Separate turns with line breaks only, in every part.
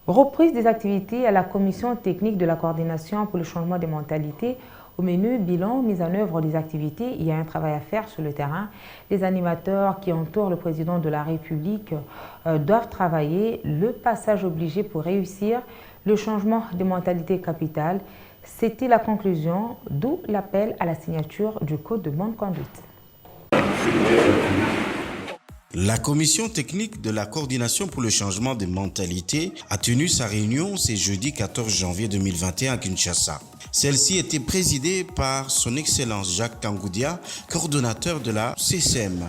Reprise des activités à la commission technique de la coordination pour le changement des mentalités. Au menu, bilan, mise en œuvre des activités. Il y a un travail à faire sur le terrain. Les animateurs qui entourent le président de la République doivent travailler. Le passage obligé pour réussir le changement des mentalités capitales. C'était la conclusion, d'où l'appel à la signature du Code de bonne conduite.
La commission technique de la coordination pour le changement des mentalités a tenu sa réunion ce jeudi 14 janvier 2021 à Kinshasa. Celle-ci était présidée par son Excellence Jacques Kangoudia, coordonnateur de la CCM.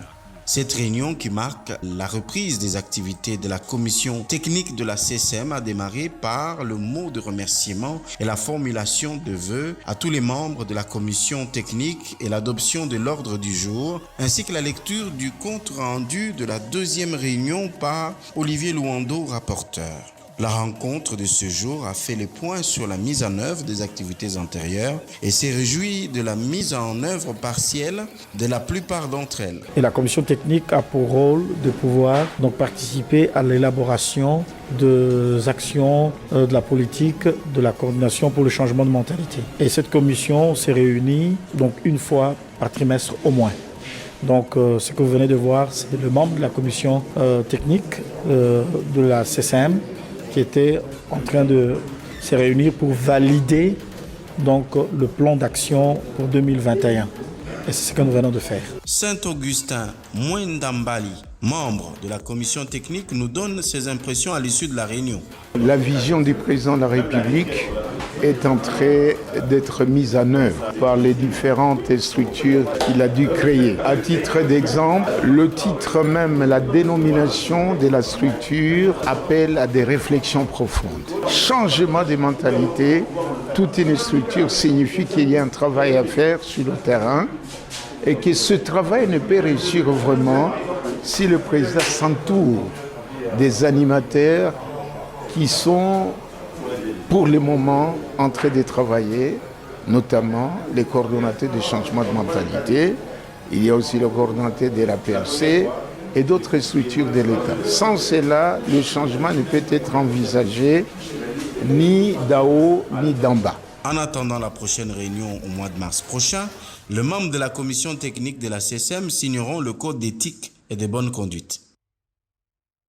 Cette réunion qui marque la reprise des activités de la commission technique de la CCM a démarré par le mot de remerciement et la formulation de vœux à tous les membres de la commission technique et l'adoption de l'ordre du jour, ainsi que la lecture du compte rendu de la deuxième réunion par Olivier Louando, rapporteur. La rencontre de ce jour a fait le point sur la mise en œuvre des activités antérieures et s'est réjoui de la mise en œuvre partielle de la plupart d'entre elles.
Et la commission technique a pour rôle de pouvoir donc participer à l'élaboration des actions de la politique de la coordination pour le changement de mentalité. Et cette commission s'est réunie donc une fois par trimestre au moins. Donc ce que vous venez de voir, c'est le membre de la commission technique de la CCM qui était en train de se réunir pour valider donc, le plan d'action pour 2021. Et c'est ce que nous venons de faire.
Saint-Augustin Mwendambali, membre de la commission technique, nous donne ses impressions à l'issue de la réunion.
La vision du président de la République est en train d'être mise en œuvre par les différentes structures qu'il a dû créer. À titre d'exemple, le titre même, la dénomination de la structure appelle à des réflexions profondes. Changement des mentalités, toute une structure signifie qu'il y a un travail à faire sur le terrain et que ce travail ne peut réussir vraiment si le président s'entoure des animateurs qui sont pour le moment en train de travailler, notamment les coordonnateurs de changement de mentalité. Il y a aussi le coordonnateur de la PRC et d'autres structures de l'État. Sans cela, le changement ne peut être envisagé ni d'en haut ni d'en bas.
En attendant la prochaine réunion au mois de mars prochain, les membres de la commission technique de la CCM signeront le code d'éthique et de bonne conduite.